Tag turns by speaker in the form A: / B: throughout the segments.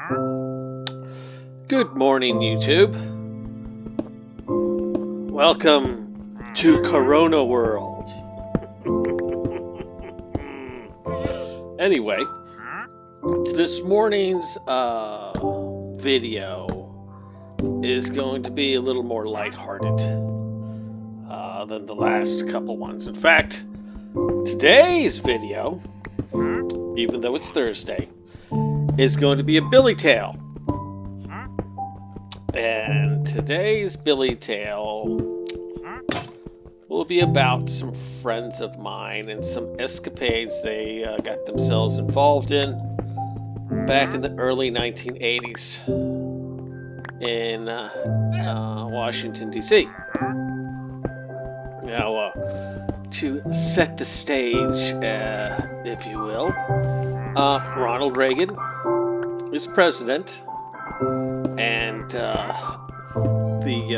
A: Good morning, YouTube. Welcome to Corona World. Anyway, this morning's video is going to be a little more lighthearted than the last couple ones. In fact, today's video, even though it's Thursday, is going to be a Billy Tale. And today's Billy Tale will be about some friends of mine and some escapades they got themselves involved in back in the early 1980s in Washington, D.C. Now, to set the stage, if you will, Ronald Reagan is president, and the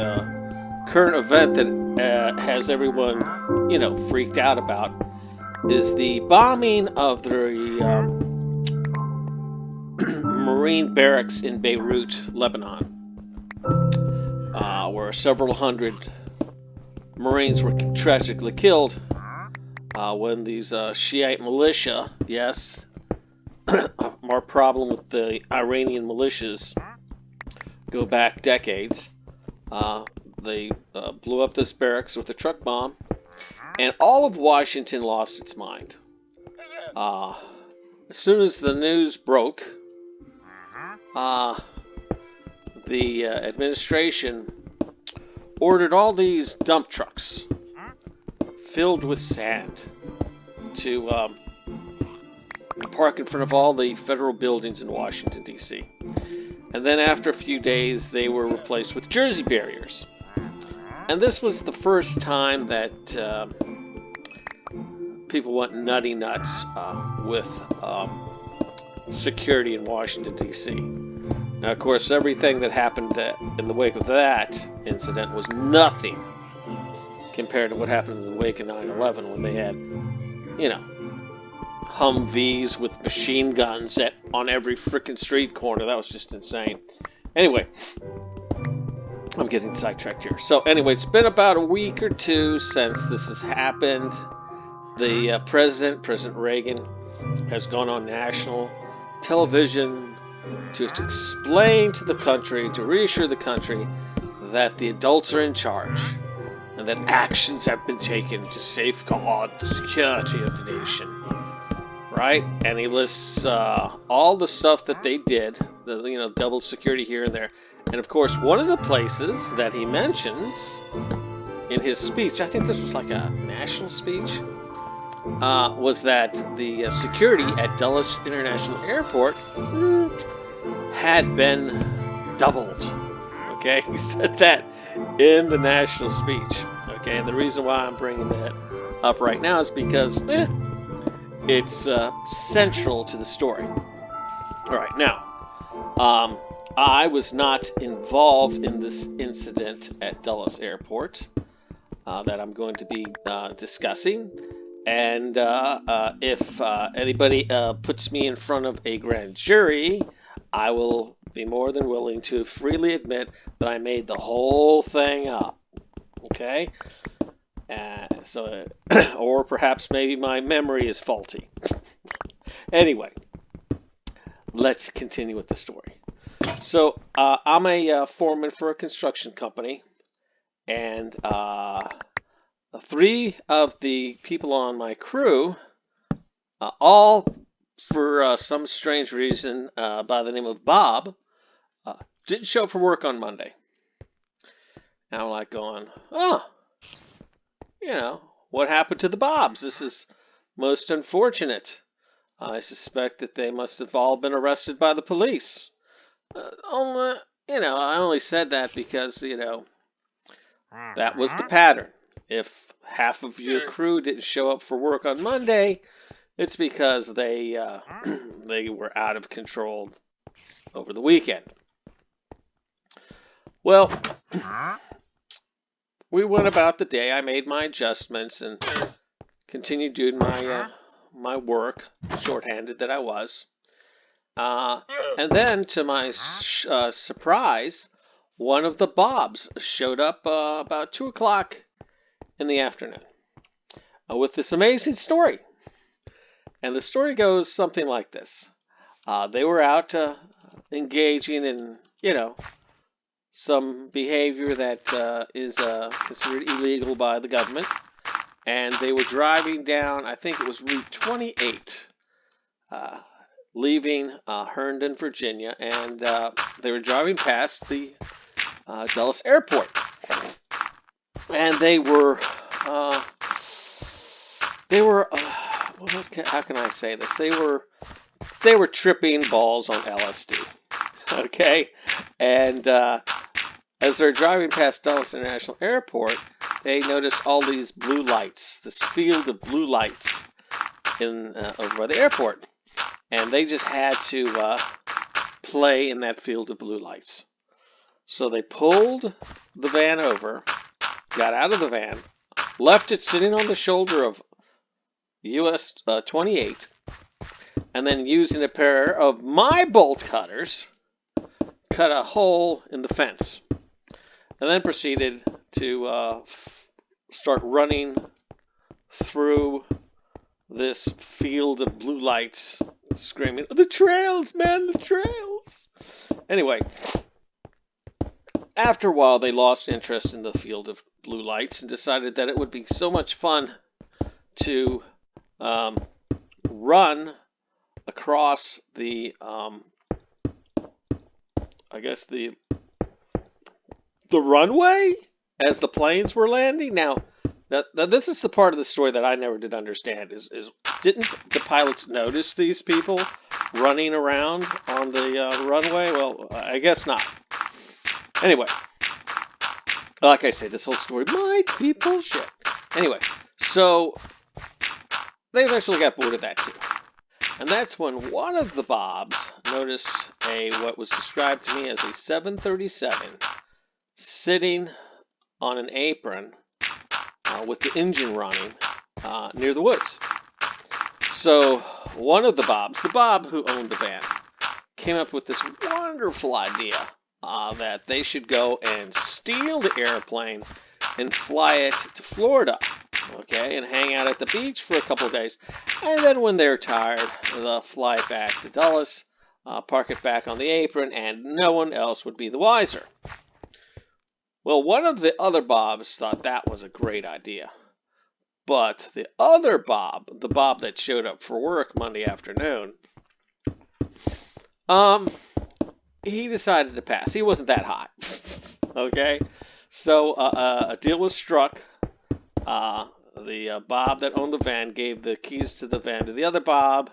A: current event that has everyone, freaked out about is the bombing of the Marine barracks in Beirut, Lebanon, where several hundred Marines were tragically killed when these Shiite militia, yes, our problem with the Iranian militias go back decades. They blew up this barracks with a truck bomb, and all of Washington lost its mind. As soon as the news broke, the administration ordered all these dump trucks filled with sand to park in front of all the federal buildings in Washington, D.C. And then after a few days, they were replaced with Jersey barriers. And this was the first time that people went nutty nuts with security in Washington, D.C. Now, of course, everything that happened in the wake of that incident was nothing compared to what happened in the wake of 9/11 when they had, Humvees with machine guns on every frickin' street corner. That was just insane. Anyway, I'm getting sidetracked here. So anyway, it's been about a week or two since this has happened. The President Reagan, has gone on national television to explain to the country, to reassure the country that the adults are in charge and that actions have been taken to safeguard the security of the nation. Right? And he lists all the stuff that they did, the double security here and there. And of course, one of the places that he mentions in his speech, I think this was like a national speech, was that the security at Dulles International Airport had been doubled. Okay, he said that in the national speech. Okay, and the reason why I'm bringing that up right now is because it's central to the story. All right, now, I was not involved in this incident at Dulles Airport that I'm going to be discussing. And if anybody puts me in front of a grand jury, I will be more than willing to freely admit that I made the whole thing up. Okay? Or perhaps maybe my memory is faulty. Anyway, let's continue with the story. So, I'm a foreman for a construction company, and three of the people on my crew, all for some strange reason by the name of Bob, didn't show up for work on Monday. And I'm like going, what happened to the Bobs? This is most unfortunate. I suspect that they must have all been arrested by the police. I only said that because, that was the pattern. If half of your crew didn't show up for work on Monday, it's because they were out of control over the weekend. Well, we went about the day. I made my adjustments and continued doing my work, shorthanded that I was. Uh, and then, to my surprise, one of the Bobs showed up about 2 o'clock in the afternoon with this amazing story. And the story goes something like this. They were out engaging in, some behavior that is considered illegal by the government. And they were driving down, I think it was Route 28, leaving Herndon, Virginia, and they were driving past the Dulles Airport. And how can I say this? They were tripping balls on LSD. Okay, and as they're driving past Dulles International Airport, they noticed all these blue lights, this field of blue lights in over by the airport, and they just had to play in that field of blue lights. So they pulled the van over, got out of the van, left it sitting on the shoulder of US 28, and then using a pair of my bolt cutters, cut a hole in the fence, and then proceeded to start running through this field of blue lights, screaming, "The trails, man, the trails!" Anyway, after a while, they lost interest in the field of blue lights and decided that it would be so much fun to run across the, the runway as the planes were landing. Now, this is the part of the story that I never did understand. Is didn't the pilots notice these people running around on the runway? Well, I guess not. Anyway, like I say, this whole story might be bullshit. Anyway, so they eventually got bored of that too. And that's when one of the Bobs noticed what was described to me as a 737 sitting on an apron with the engine running near the woods. So one of the Bobs, the Bob who owned the van, came up with this wonderful idea that they should go and steal the airplane and fly it to Florida, okay, and hang out at the beach for a couple of days. And then when they're tired, they'll fly it back to Dulles, park it back on the apron, and no one else would be the wiser. Well, one of the other Bobs thought that was a great idea. But the other Bob, the Bob that showed up for work Monday afternoon, he decided to pass. He wasn't that hot. Okay? So a deal was struck. The Bob that owned the van gave the keys to the van to the other Bob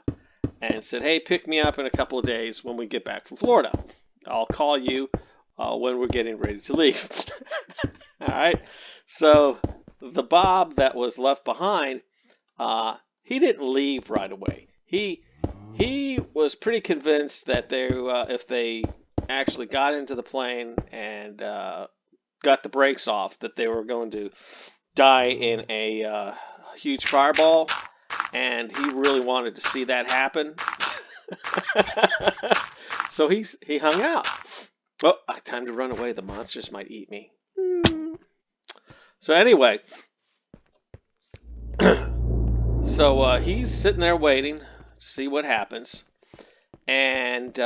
A: and said, "Hey, pick me up in a couple of days when we get back from Florida. I'll call you when we're getting ready to leave." All right? So the Bob that was left behind, he didn't leave right away. He was pretty convinced that if they actually got into the plane and got the brakes off, that they were going to die in a huge fireball, and he really wanted to see that happen. So he hung out. Oh, time to run away. The monsters might eat me. So anyway, so he's sitting there waiting to see what happens, and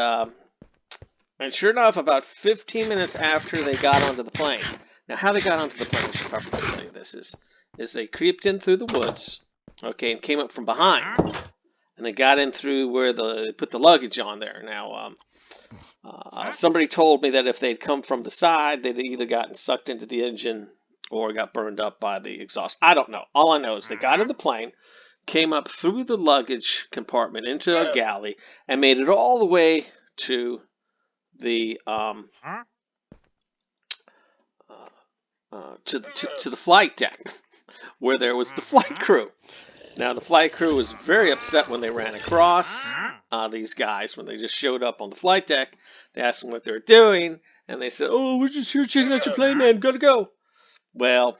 A: sure enough, about 15 minutes after they got onto the plane. Now, how they got onto the plane, I should probably tell you this, is they creeped in through the woods, okay, and came up from behind. And they got in through where they put the luggage on there. Now, somebody told me that if they'd come from the side, they'd either gotten sucked into the engine or got burned up by the exhaust. I don't know. All I know is they got in the plane, came up through the luggage compartment into a galley, and made it all the way to the to the flight deck, where there was the flight crew. Now, the flight crew was very upset when they ran across these guys, when they just showed up on the flight deck. They asked them what they were doing, and they said, "Oh, we're just here checking out your plane, man. Gotta go." Well,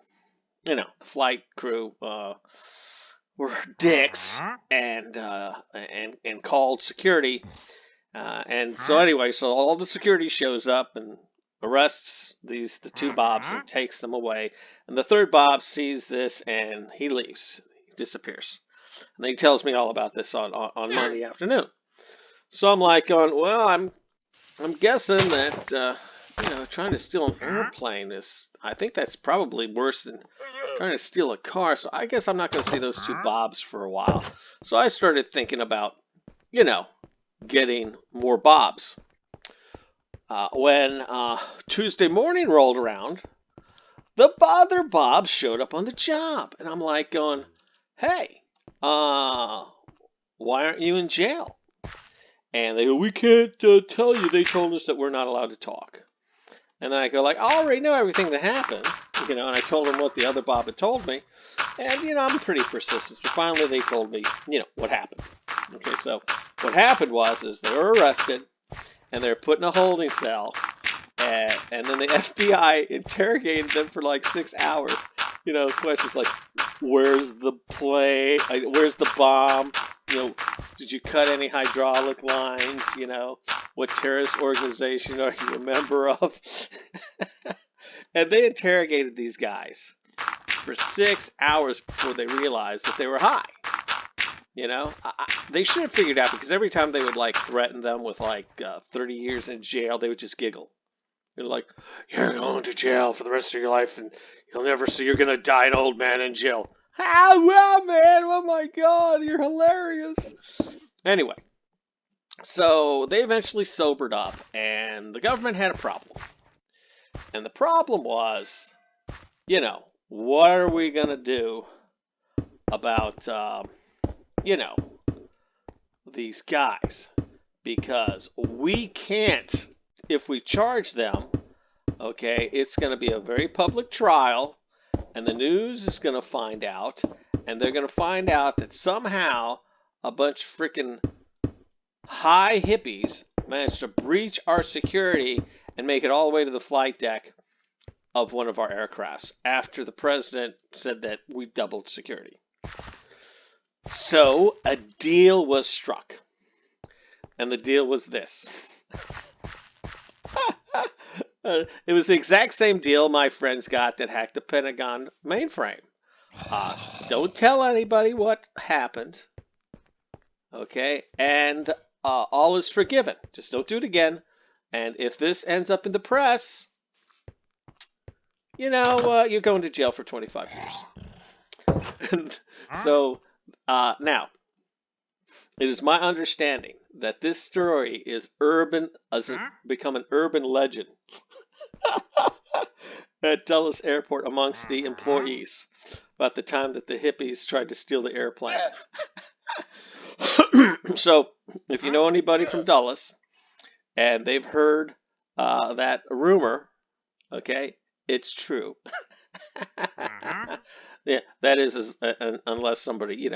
A: the flight crew were dicks and called security And so anyway, so all the security shows up and arrests the two Bobs and takes them away. And the third Bob sees this and he leaves. He disappears. And then he tells me all about this on Monday afternoon. So I'm like going, well, I'm guessing that trying to steal an airplane is, I think that's probably worse than trying to steal a car. So I guess I'm not going to see those two Bobs for a while. So I started thinking about, getting more Bobs. When Tuesday morning rolled around, the other Bobs showed up on the job. And I'm like going, hey, why aren't you in jail? And they go, we can't tell you. They told us that we're not allowed to talk. And then I go like, I already know everything that happened, and I told them what the other Bob had told me. And, I'm pretty persistent. So finally they told me, what happened. Okay, so what happened is they were arrested, and they were put in a holding cell, and then the FBI interrogated them for like 6 hours. Questions like, where's the plane? Where's the bomb? Did you cut any hydraulic lines? What terrorist organization are you a member of? And they interrogated these guys for 6 hours before they realized that they were high. They should have figured out, because every time they would like threaten them with like 30 years in jail, they would just giggle. They're like, you're going to jail for the rest of your life, and you'll never see. You're gonna die an old man in jail. Ah, well, man, oh my God, you're hilarious. Anyway, so they eventually sobered up, and the government had a problem. And the problem was, what are we gonna do about, these guys? Because we can't, if we charge them, okay, it's going to be a very public trial, and the news is going to find out, and they're going to find out that somehow a bunch of freaking high hippies managed to breach our security and make it all the way to the flight deck of one of our aircrafts after the president said that we doubled security. So a deal was struck, and the deal was this. It was the exact same deal my friends got that hacked the Pentagon mainframe. Don't tell anybody what happened, okay? And all is forgiven. Just don't do it again. And if this ends up in the press, you're going to jail for 25 years. So now, it is my understanding that this story is become an urban legend at Dulles Airport amongst the employees about the time that the hippies tried to steal the airplane. So, if you know anybody from Dulles and they've heard that rumor, okay, it's true. Yeah, that is, unless somebody,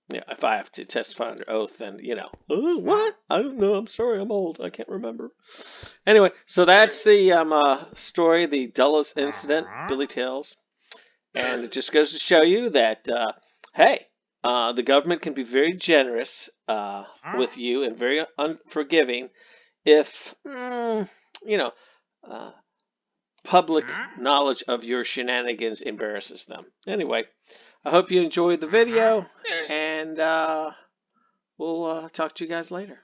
A: if I have to testify under oath, then, oh, what? I don't know. I'm sorry. I'm old. I can't remember. Anyway, so that's the story, the Dulles incident, Billy Tales. And it just goes to show you that, hey, the government can be very generous with you and very unforgiving if, public knowledge of your shenanigans embarrasses them. Anyway, I hope you enjoyed the video, and we'll talk to you guys later.